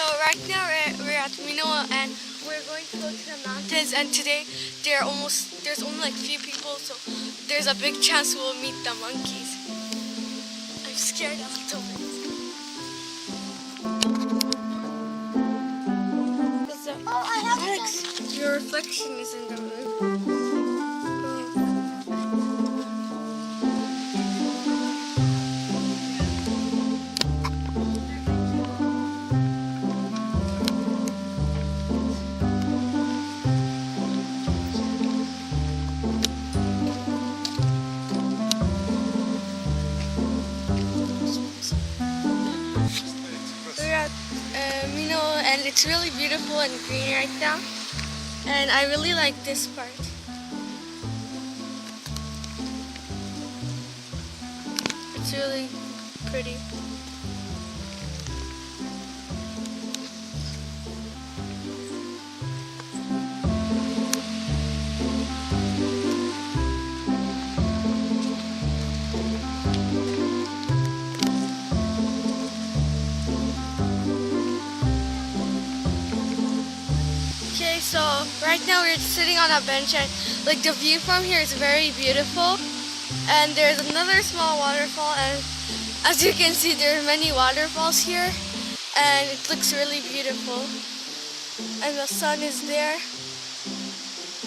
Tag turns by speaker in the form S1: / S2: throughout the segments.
S1: So right now we're at Minoh and we're going to go to the mountains, and today there's only like few people, so there's a big chance we'll meet the monkeys. I'm scared a little bit. Alex, your reflection is in the room. Minoh, and it's really beautiful and green right now, and I really like this part. It's really pretty. So right now we're sitting on a bench, and like the view from here is very beautiful, and there's another small waterfall, and as you can see there are many waterfalls here, and it looks really beautiful, and the sun is there.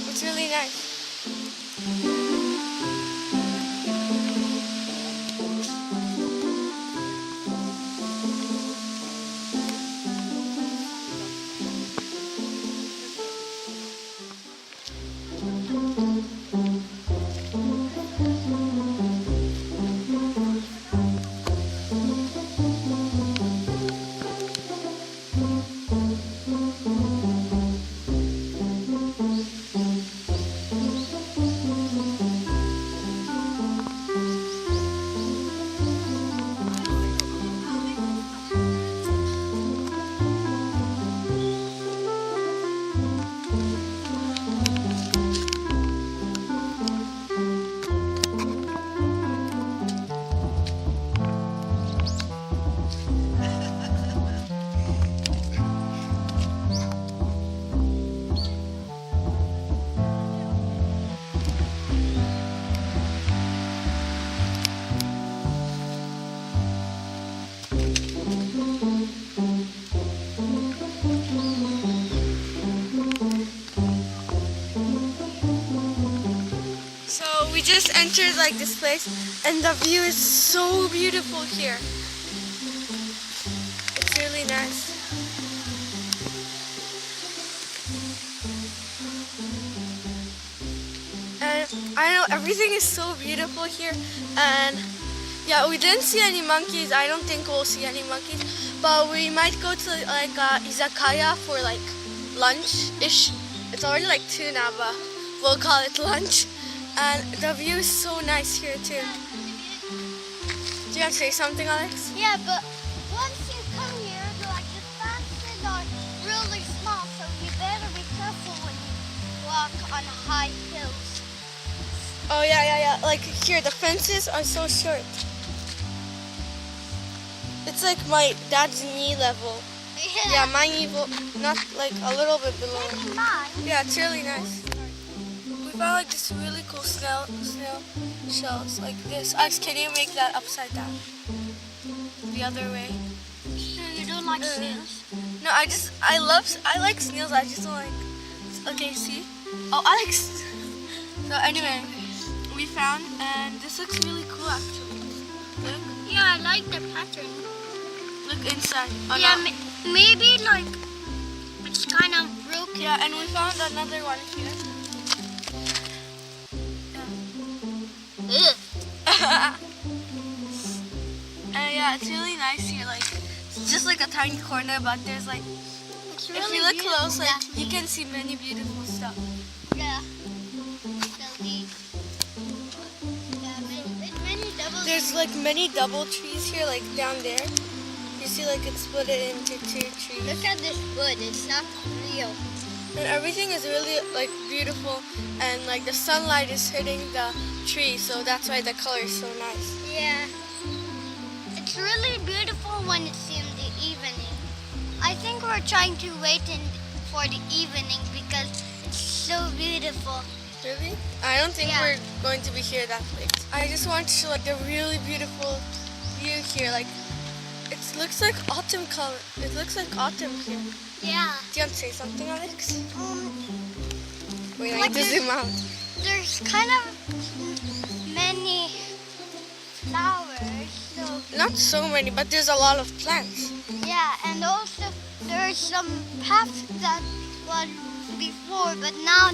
S1: It's really nice. We just entered like this place, and the view is so beautiful here. It's really nice. And I know everything is so beautiful here, and yeah, we didn't see any monkeys. I don't think we'll see any monkeys, but we might go to like izakaya for like lunch-ish. It's already like 2 now, but we'll call it lunch. And the view is so nice here too. Do you want to say something, Alex?
S2: Yeah, but once you come here, like the fences are really small, so you better be careful when you walk on high hills.
S1: Oh yeah. Like here, the fences are so short. It's like my dad's knee level. Yeah, my knee, not like a little bit below.
S2: Maybe mine.
S1: Yeah, it's really nice. We found like this really cool snail shells like this. Alex, can you make that upside down? The other way.
S2: You don't like snails?
S1: No, I like snails. I just don't like. Okay, see? Oh, Alex. So anyway, we found, and this looks really cool actually. Look.
S2: Yeah, I like the pattern.
S1: Look inside. Oh,
S2: yeah,
S1: no.
S2: maybe like it's kind of broken.
S1: Yeah, and we found another one here. And yeah, it's really nice here. Like, it's just like a tiny corner, but there's like,
S2: Really
S1: if you look close, like
S2: yeah.
S1: you can see many beautiful stuff.
S2: Yeah.
S1: There's like many double trees here, like down there. You see, like it's split it into 2 trees.
S2: Look at this wood; it's not real.
S1: And everything is really like beautiful, and like the sunlight is hitting the tree, so that's why the color is so nice.
S2: Yeah. It's really beautiful when it's in the evening. I I think we're trying to wait for the evening because it's so beautiful.
S1: Really? I don't think
S2: Yeah.
S1: we're going to be here that late. I just want to show like the really beautiful view here. Like it looks like autumn color. It looks like autumn here.
S2: Yeah.
S1: Do you want to say something, Alex? Wait, I
S2: like
S1: need to zoom out.
S2: There's kind of many flowers. So
S1: Not so many, but there's a lot of plants.
S2: yeah, and also there's some paths that was before, but now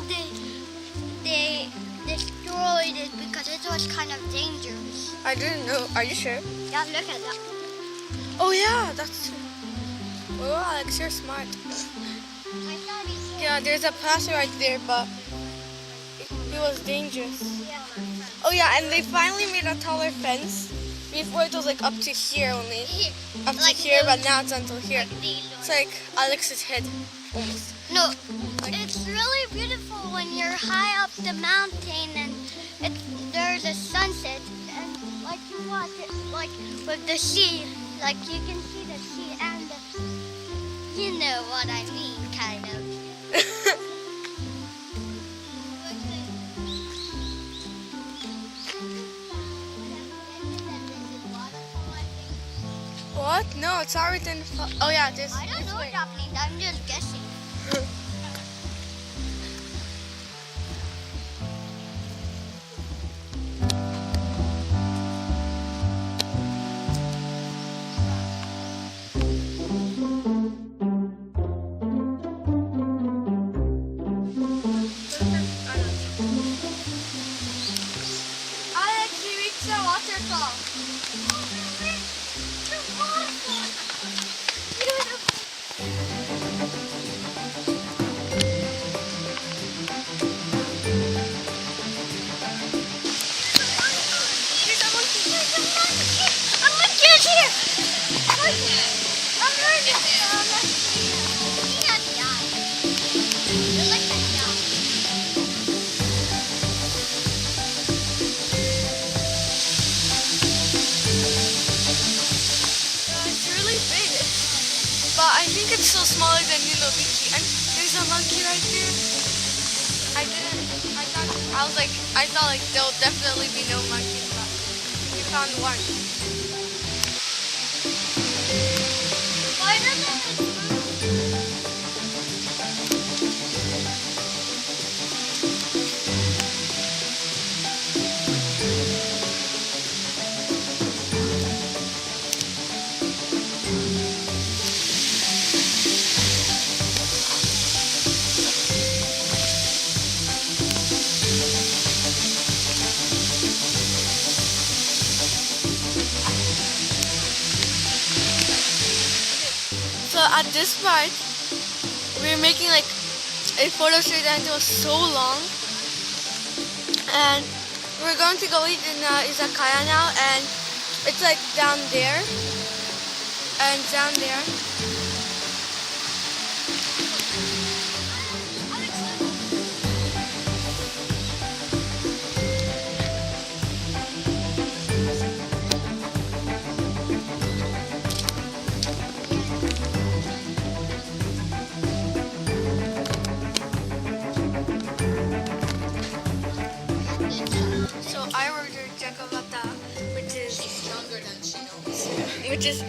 S2: they destroyed it because it was kind of dangerous.
S1: I didn't know. Are you sure?
S2: Yeah, look at that.
S1: Oh yeah, that's true. Oh, Alex, you're smart.
S2: I thought it
S1: Yeah, there's a path right there, but it was dangerous.
S2: yeah.
S1: Oh yeah, and they finally made a taller fence. Before it was like up to here only. Up to
S2: Like
S1: here,
S2: those-
S1: but now it's until here. It's like Alex's head, almost.
S2: No, it's really beautiful when you're high up the mountain and there's a sunset and like you watch it like with the sea, like you can see the sea and you know what I mean, kind of.
S1: What? No, it's already in. Oh yeah, this.
S2: I don't
S1: this
S2: know
S1: way.
S2: what that means. I'm just guessing.
S1: Alex, we reached the waterfall. There's a monkey.
S2: I'm a kid here. I'm learning.
S1: It's really big. But I think it's still smaller than Minoo. And there's a monkey right there. I thought like there'll definitely be no monkeys, but we found one.
S2: Why doesn't it move?
S1: So at this part, we were making like a photo shoot and it was so long. And we're going to go eat in izakaya now, and it's like down there and down there. So I ordered Jaga-bata, which is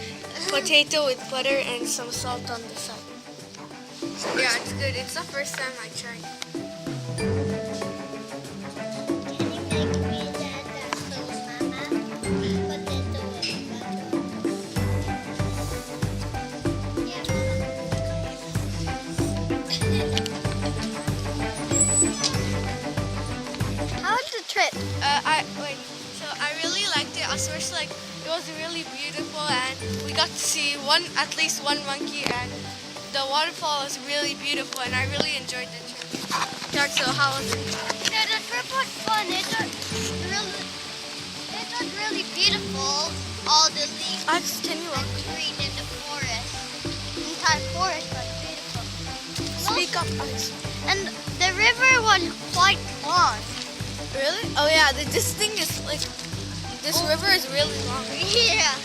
S1: potato with butter and some salt on the side. So yeah, it's good. It's the first time I tried.
S2: Can you make me that sauce, Mama? Potato with butter. Yeah, Mama. How was the trip?
S1: So I really liked it. Especially like it was really beautiful, and we got to see at least one monkey, and the waterfall was really beautiful, and I really enjoyed the trip. Yeah, so how was it?
S2: Yeah, the trip was fun. It was really beautiful. All the leaves
S1: Alex, can you
S2: and green in the forest. The entire forest was beautiful.
S1: speak up, Alex?
S2: And the river was quite long.
S1: Really? Oh yeah, this thing is like, this river is really long.
S2: Yeah.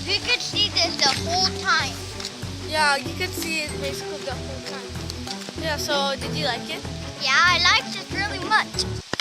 S2: We could see this the whole time.
S1: Yeah, you could see it basically the whole time. Yeah, so did you like it?
S2: Yeah, I liked it really much.